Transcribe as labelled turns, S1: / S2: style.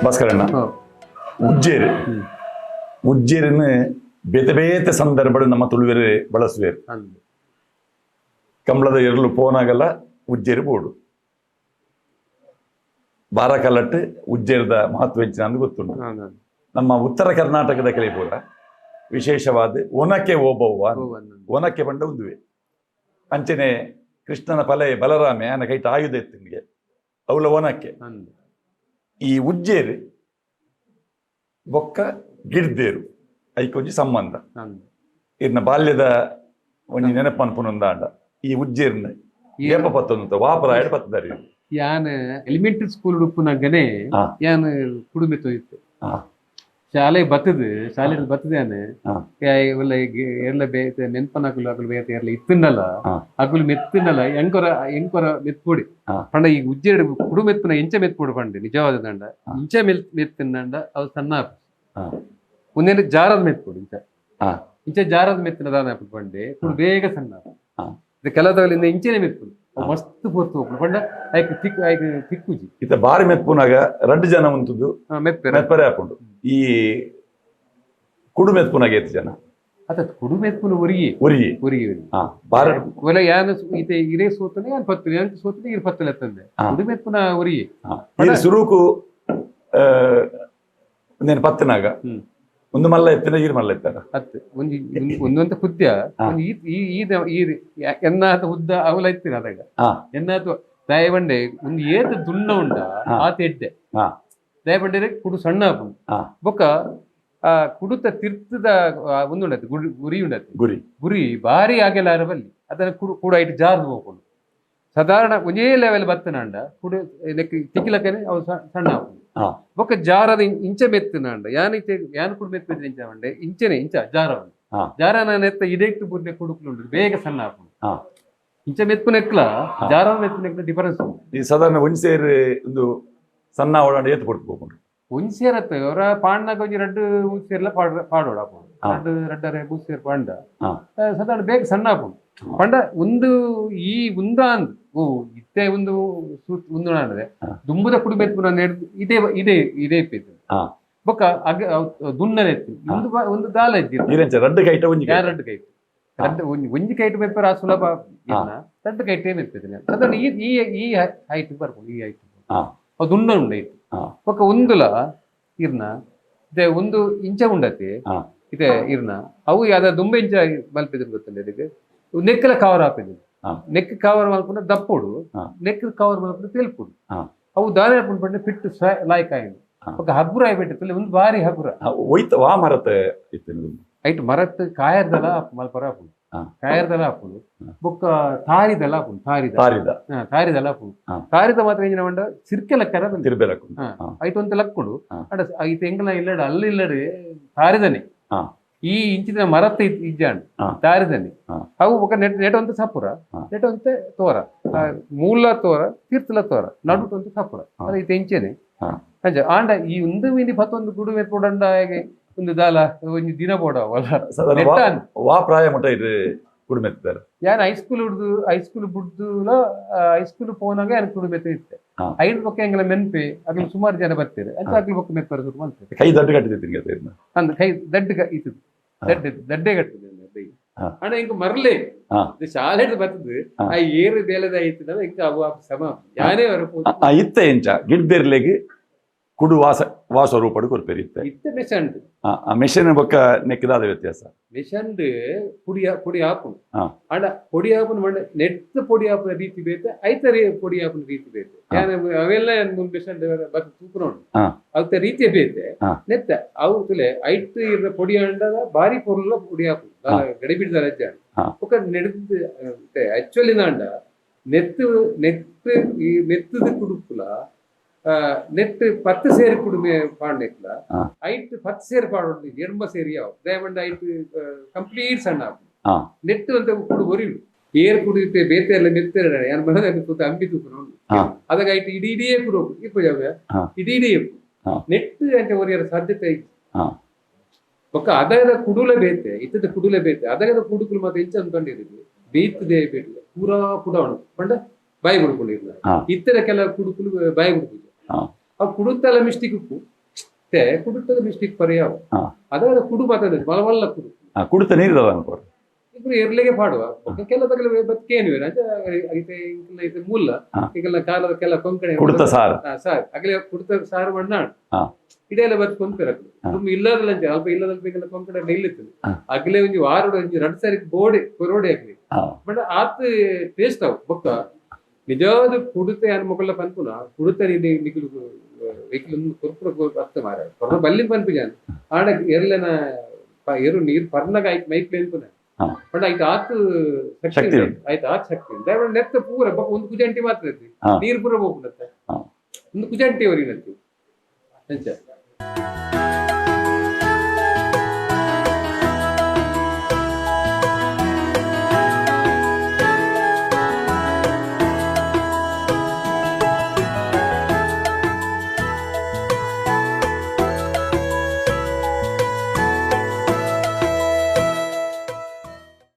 S1: ಭಾಸ್ಕರಣ್ಣ ಉಜ್ಜೇರಿ ಉಜ್ಜೇರಿನ ಬೇತೆ ಬೇತೆ ಸಂದರ್ಭ ನಮ್ಮ ತುಳುವೆರೆ ಬಳಸುವೇರು. ಕಂಬಳದ ಎರಲು ಪೋನಾಗಲ್ಲ ಉಜ್ಜೇರಿ ಬೋಡು ಬಾರಕಲ್ಲಟ್ಟು ಉಜ್ಜೇರಿದ ಮಹತ್ವ ಹೆಚ್ಚಿನ ಅಂದು ಗೊತ್ತುಂಟು. ನಮ್ಮ ಉತ್ತರ ಕರ್ನಾಟಕದ ಕಡೆ ಕೂಡ ವಿಶೇಷವಾದ ಒನಕೆ ಓಬವ್ವ ಒನಕೆ ಬಂಡ ಉಂದುವೆ ಅಂಚನೆ ಕೃಷ್ಣನ ಪಲೆ ಬಲರಾಮೆ ಅನ್ನ ಕೈಟ್ ಆಯುಧ ಎತ್ತಿನಿಗೆ ಅವಳ ಒನಕೆ. ಈ ಉಜ್ಜೇರಿ ಬೊಕ್ಕ ಗಿಡ್ದೇರು ಐಕೊಂಜಿ ಸಂಬಂಧ ಇರ್ನ ಬಾಲ್ಯದ ಒಂಜಿ ನೆನಪು ಅನ್ಪುನೊಂದಾಂಡ ಈ ಉಜ್ಜೇರಿನ ಏಪ ಪತ್ತೊಂದು ವಾಪರಾಯಡ್ ಪತ್ತದಾರಿ
S2: ಯಾನ್ ಎಲಿಮೆಂಟರಿ ಸ್ಕೂಲ್ ಉಪ್ಪುನಾಗನೆ ಯಾನ್ ಕುಡುಮೆ ತೋಯಿತ್ತು ಶಾಲೆ ಬತ್ತದು ಶಾಲೆ ಬತ್ತದೇನೆ ಎಲ್ಲ ಬೇತೆ ನೆನ್ಪನಾಕುಲು ಅಕುಲು ಬೇತೆ ಎಲ್ಲ ಇತ್ತುಂಡಲ್ಲ ಅಕುಲು ಮೆತ್ತುಂಡಲ್ಲ ಎಂಕೊರ ಮೆತ್ಕೊಡಿ ಪಂಡ ಈಗ ಉಜ್ಜೇಡು ಕುಡು ಮೆತ್ತುನ ಎಂಚ ಮೆತ್ಕೊಡು ಪಂಡೆ ನಿಜವಾದ ದಂಡ ಇಂಚ ಮೆತ್ತಿಂಡ ಅವು ಸಣ್ಣ ಮುಂದೆ ಜಾರದ ಮೆತ್ಕೊಡು ಇಂಚ ಜಾರದ ಮೆತ್ತಿನ ದಾನ ಪಂಡೆ ಕುಡು ಬೇಗ ಸಣ್ಣ ಕೆಲದಲ್ಲಿ ಇಂಚನೆ ಮೆತ್ಕೊಡು ಮಸ್ತ್ ಪೊರ್ತು ಪಂಡ ಐಕ್ ತಿಕ್ಕುಜಿ
S1: ಇತ್ತ ಬಾರಿ ಮೆತ್ಪುನಾಗ ರಡ್ಡು ಜನ ಉಂಟುದು ಮೆಪ್ಪರೆ ಹಾಕೊಂಡು ಈ ಕುಡು ಮೆತ್ಪುನಾಗ ಎತ್ತು ಜನ
S2: ಅತ್ತ ಕುಡು ಮೆತ್ಪುನ ಒರಿಗಿ
S1: ಒರಿಗಿ
S2: ಒರಿಗಿ ಒಲ ಯಾನು ಈತೆ ಇರೇ ಸೋತನೆ ಯಾನ್ ಪತ್ತನೆ ಯಾನ್ ಸೋತನೆ ಇರ್ ಪತ್ತಲೆ ಎತ್ತಂದೆ ಕುಡು ಮೆತ್ಪುನ ಒರಿಗಿ
S1: ಸುರುಕು నేను పత్తనాగా ಒಂದು ಮಲ್ಲ ಎತ್ತಿನ ಈರು ಮಲ್ಲ ಎತ್ತಾರ
S2: ಅತ್ತೆ ಒಂದಂತ ಪುದ್ಯ ಎನ್ನಾತ ಉದ್ದ ಅವಲ ಎತ್ತಿನ ಅದಾಗ ಎನ್ನಾತ ದಯಬಂಡೆ ಒಂದು ಏತ ದುಣ್ಣ ಉಂಡ ಆತ ಎಡ್ಡೆ ದಯಬಂಡೆ ಕುಡು ಸಣ್ಣ ಹಾಪುಂಡು ಬೊಕ್ಕ ಕುಡುತ ತಿರ್ತದ ಒಂದುಂಡತಿ ಗುರಿ ಉಂಡತಿ ಗುರಿ ಭಾರಿ ಆಗಲಾರ ಬಲ್ಲಿ ಅದನ್ನ ಕೂಡ ಇಟ್ಟು ಜಾರ್ದು ಹೋಗ್ಕೊಂಡು ಸಾಧಾರಣ ಒಂದೇ ಲೆವೆಲ್ ಬತ್ತನಂಡ ಕುಡು ತಿಕ್ಕಿಲಕ್ಕನೆ ಅವು ಸಣ್ಣ ಹಾಪುಂಡು ಬೊಕ್ಕ ಜಾರದ ಇಂಚ ಮೆತ್ತನಂಡ ಯಾನ್ ಕುಡು ಮೆತ್ತ ಇಂಚ ಮಂಡೆ ಇಂಚನೆ ಇಂಚ ಜಾರ ಜಾರ ನಾನು ಎತ್ತ ಇದೆಟ್ಟು ಬುರ್ನೆ ಕುಡುಕ್ಲು ಬೇಗ ಸಣ್ಣ ಹಾಪುಂಡು ಇಂಚ ಮೆತ್ಪುನೆಕ್ಲ ಜಾರ ಮೆತ್ಪುನೆಕ್ಲ ಡಿಫರೆನ್ಸ್
S1: ಈ ಸಾಧಾರಣ ಒಂದ್ಸೇರ್ ಒಂದು ಸಣ್ಣ ಓಡಾಡ ಏತ್ ಕೊಡ್ತು ಹೋಗ್ಕೊಂಡು
S2: ಒಂದ್ಸೇರತ್ತ ಅವರ ಪಾಂಡ್ನಾಗ ಒಂಜಿ ರಡ್ಡು ಮೂಸೇರ್ಲ ಪಾಡೋಡ ಹಾಪುಂಡು ರಡ್ಡರೆ ಮೂಸೇರ್ ಪಾಂಡ ಸಾಧಾರಣ ಬೇಗ ಸಣ್ಣ ಹಾಪುಂಡು ಪಂಡ ಒಂದು ಈ ಉಂದಾಂದ್ ಇತ್ತೆ ಒಂದು ಉಂದುಣಾಡದೆ ದುಂಬುದ ಕುಡು ಮೆತ್ಪುನ ಇದೇ ಇದೇ ಇದೇ ಇಪ್ಪೈತೆ ಬೊಕ್ಕ ದುಣ್ಣನೆ ಎತ್ತಿ ಒಂದು ದಾಲ ಇದ್ದಿ
S1: ರಡ್ಡು ಕೈಟ
S2: ರಡ್ಡು ಕೈಟ್ ಒಂಜಿ ಕೈಟ್ ಮೆಪ್ಪರ ಆ ಸುಲಭ ರಡ್ಡು ಕೈಟ್ ಏನ್ ಇರ್ತೈತೆ ಸಾಧಾರಣ ಈ ಹೈಟ್ ಬರ್ಬೋದು ಈ ಹೈಟ್ ಅದು ದುಣ್ಣ ಉಂಡ ಇತ್ತು ಬೊಕ್ಕ ಒಂದುಲ ಇರ್ನ ಇದೆ ಒಂದು ಇಂಚ ಉಂಡತಿ ಇದೆ ಇರ್ನ ಅವು ಯಾವ್ದ ದುಂಬೆ ಇಂಚ ಮಲ್ಪಿದ್ರು ಗೊತ್ತಲ್ಲ ಇದಕ್ಕೆ ನೆಕ್ಕಲ ಕವರ್ ಹಾಕಿದ್ರು ನೆಕ್ ಕವರ್ ಮಲ್ಪುಂಡ ದಪ್ಪುಡು ನೆಕ್ ಕವರ್ ಮಲ್ಪುಂಡ ತೆಲ್ಪುಡು ಅವು ದಾರಿ ಹಾಕೊಂಡು ಫಿಟ್ ಲಾಯ್ಕಾಯಿನು ಬೊಕ್ಕ ಹಗುರ ಆಗ್ಬಿಟ್ಟಿತ್ತು ಒಂದು ಬಾರಿ ಹಗುರ
S1: ವಾ ಮರತ
S2: ಐಟ್ ಮರತ್ ಕಾಯರ್ದಲ ಮಲ್ಪರ ಹಾಪುಂಡು ಕಾಯರ್ದಲ ಹಾಪುಂಡು ಬೊಕ್ಕ ತಾರಿದಲ ಹಾಪುಂಡು ತಾರಿದಲ ಹಾಪುಂಡು ತಾರಿದ ಮಾತ್ರ ಏನ ಮಂಡ ಸಿರ್ಕೆಲಕ್ಕರ
S1: ತಿರ್ಬೇಲಕ್ಕು
S2: ಐಟ್ ಒಂತ ಲಕ್ಕುಂಡು ಅಡ ಐತ ಎಂಗಲ ಇಲ್ಲಡ ಅಲ್ಲಿ ಇಲ್ಲಡೆ ತಾರಿದನೆ ಈ ಇಂಚಿನ ಮರತ್ತ ಇಜ್ಜಾಂಡ್ ತಾರಿದನೆ ಅವು ಬೊಕ್ಕ ನೆಟ ಒಂತ ಸಪುರ ನೆಟ ಒಂತ ತೋರ ಮೂಲ ತೋರ ತೀರ್ಥಲ ತೋರ ನಡುಟ್ ಒಂತ ಸಪುರ ಅದ ಐತ ಎಂಚನೆ ಅಂಜ ಆಂಡ ಈ ಒಂದು ಮೀನಿ ಪತ್ತೊಂದು ಗುಡು ಮೆತ್ಪೊಡಂಡ ಹಾಗೆ ಒಂದು ದಾಲ ಒಂಜಿ ದಿನ ಬೋಡ
S1: ವಾ ಪ್ರಾಯ ಮುಟ್ಟ ಇದು ಕುಡು ಮೆತ್ತಾರೆ
S2: ಯಾನ್ ಹೈಸ್ಕೂಲ್ ಬುಡ್ದುಲ ಹೈಸ್ಕೂಲ್ ಪೋನಾಗ ಯಾನ್ ಕುಡು ಮೆತ್ತ ಇತ್ತೆ ಐದು ಬೊಕ್ಕ ಎಂಗಲ ಮೆನ್ಪೆ ಅಗ್ಲಿ ಸುಮಾರು ಜನ ಬರ್ತಾರೆ ಅಂತ ಅಗ್ಲಿ ಬೊಕ್ಕ ಮೆತ್ಪರ ಶುರು ಮಾಡ್ತಾರೆ
S1: ಕೈ ದಡ್ಡು ಕಟ್ಟಿದ್ದೆ
S2: ಅಂದ್ ಕೈ ದಡ್ಡು ಇತ್ತು ದಡ್ಡೆ ಕಟ್ಟಿದೆ ಅಣ್ಣ ಇಂಕ ಮರ್ಲೆ ಶಾಲೆ ಬರ್ತದೆ ಆ ಏರು ಬೇಲದ ಐತದ ಇಂಕ ಅವು ಸಮ ಯಾನೇ ವರಪು
S1: ಇತ್ತ ಎಂಚ ಗಿಡ್ದೆರ್ಲೆಗೆ ಕುಡು ವಾಸ ರೂಪಡು ಕೊರ್ಪೇರಿ
S2: ಇತ್ತ ಮೆಷಂಡ್
S1: ಮೆಷಿನ್ ಬೊಕ್ಕ ನೆಕ್ಕಿದಾದ ವ್ಯತ್ಯಾಸ
S2: ಮೆಷಂಡ್ ಪುಡಿ ಹಾಪುಂಡು ಅಡ ಪೊಡಿ ಹಾಪುನ ಮಂಡ ನೆಟ್ ಪೊಡಿ ಹಾಪುನ ರೀತಿ ಬೇತೆ ಐತ ಪೊಡಿ ಹಾಪುನ ರೀತಿ ಬೇತೆ ಅವೆಲ್ಲ ಮೆಷಂಡ್ ಬತ್ತ ತೂಪುನೋಡು ಅವತ್ತ ರೀತಿಯ ಬೇತೆ ನೆತ್ತ ಅವು ತುಲೆ ಐಟ್ ಇರ ಪೊಡಿ ಅಂಡದ ಬಾರಿ ಪೊರ್ಲ ಪೊಡಿ ಹಾಪುಂಡು ಗಡಿ ಬಿಡ್ದ ರಜ್ಜ ಬೊಕ್ಕ ನೆಡ್ದು ಆಕ್ಚುಲಿ ನಾಂಡ ನೆತ್ತು ಈ ಮೆತ್ತದ ಕುಡುಕುಲ ನೆಟ್ 10 ಸೇರಿ ಕುಡುಮೆ ಪಾಂಡೆಕ್ಲ ಐಟ್ 10 ಸೇರಿ ಪಾಡೋದು ಎರ್ಮ ಸೇರಿ ಯಾವ ದಯಮಂಡ ಐಟ್ ಕಂಪ್ಲೀಟ್ ಸಣ್ಣ ನೆಟ್ ಅಂತ ಕುಡು ಒರಿಡು ಏರ್ ಕುಡಿಯುತ್ತೆ ಬೇತೆ ಎಲ್ಲ ಮೆತ್ತರೆ ಯಾರ ಮನದಲ್ಲಿ ಕೂತ ಅಂಬಿ ತೂಕೊಂಡು ಅದಕ್ಕೆ ಐಟ್ ಇಡೀ ಕುಡು ಇಪ್ಪ ಜಾವ ಇಡೀ ನೆಟ್ ಅಂತ ಒರಿಯರ ಸಾಧ್ಯತೆ ಐತಿ ಬೊಕ್ಕ ಅದರ ಕುಡುಲೆ ಬೇತೆ ಇತ್ತದ ಕುಡುಲೆ ಬೇತೆ ಅದರ ಕುಡುಕುಲು ಮತ್ತೆ ಇಂಚ ಅಂದ್ಕೊಂಡಿರಿದ್ವಿ ಬೇಯ್ತದೆ ಬೇಟಿಲ್ಲ ಪೂರಾ ಪುಡವಣ ಪಂಡ ಬಾಯಿ ಬಿಡ್ಕೊಂಡಿರ್ಲ ಇತ್ತರ ಕೆಲ ಕುಡುಕುಲು ಬಾಯಿ ಬಿಡ್ತಿದ್ವಿ ಅವು ಕುಡುತ್ತಲ್ಲ ಮಿಸ್ಟಿಕ್ ಉಪ್ಪು ಕುಡುತದ ಮಿಸ್ಟೇಕ್ ಪರಿಯಾವ
S1: ಹಾ.
S2: ಅದಾದ ಕುಡು ಮಾತಾಡ ಮಲಮಲ್ಲ ಕುಡು
S1: ಕುಡಿತ ನೀರು ಅನ್ಕೋರು
S2: ಇಬ್ರು ಎರ್ಲೆಗೆ ಪಾಡುವ ಕೆಲ ತಗಲ ಬದುಕೇನು ಐತೆ ಐತೆ ಮೂಲ
S1: ಹಾ.
S2: ಈಗೆಲ್ಲ ಕಾಲದ ಕೆಲ ಕೊಂಕಣಿ
S1: ಕುಡಿತ ಸಾರು
S2: ಸಾರ್ ಅಗಲೇ ಕುಡ್ತ ಸಾರು ಮಣ್ಣಾಡು
S1: ಹಾ.
S2: ಇಡೆಲ್ಲ ಬದುಕೊಂಡ್ಪಿರಕು
S1: ಹಾ.
S2: ತುಂಬ ಇಲ್ಲದಲ್ಲ ಅಲ್ಪ ಇಲ್ಲದಲ್ಲ ಕೊಂಕಣ ನಿಲ್ಲಿತ್ತು
S1: ಹಾ.
S2: ಅಗಲೇ ಒಂಜಿ ವಾರೋಡ ಒಂಜಿ 2 ಸಾರಿ ಬೋಡೆ ಕೊರೋಡೆ ಆಗ್ಲಿ
S1: ಹಾ.
S2: ಬಟ್ ಆತ್ ಟೇಸ್ಟ್ ಅವು ಬೊಕ್ಕ ನಿಜವಾದ ಕುಡುತೆ ಅನ್ ಮೊಗಲ ಪನ್ಪುನ ಕುಡುತೆ ನಿಗುಲು ವೆಹಿಕಲ್ ಕೊರ್ಪುರ ಅರ್ಥ ಮಾರ ಕೊರ ಬಲ್ಲಿ ಪನ್ಪಿಜಾನ ಆಡ ಎರ್ಲೆನ ಎರು ನೀರು ಪರ್ನಗ ಆಯ್ತು ಮೈಕ್ಲೆ ಅನ್ಪುನ
S1: ಹಾ.
S2: ಬಟ್ ಆಯ್ತು ಆತ್
S1: ಶಕ್ತಿ
S2: ಶಕ್ತಿ
S1: ಉಂಟು.
S2: ಆಯ್ತು ಆತ್ ಶಕ್ತಿ ಉಂಟು ನೆತ್ತ ಪೂರ ಬೊಕ್ಕ ಒಂದು ಕುಜಂಟಿ ಮಾತ್ರ ಐತಿ
S1: ಹಾ.
S2: ನೀರು ಪೂರ ಹೋಗ್ಬಿಡತ್ತೆ
S1: ಹಾ.
S2: ಒಂದು ಕುಜಂಟಿ ಅವರಿನಂತೆ ಅಂಚ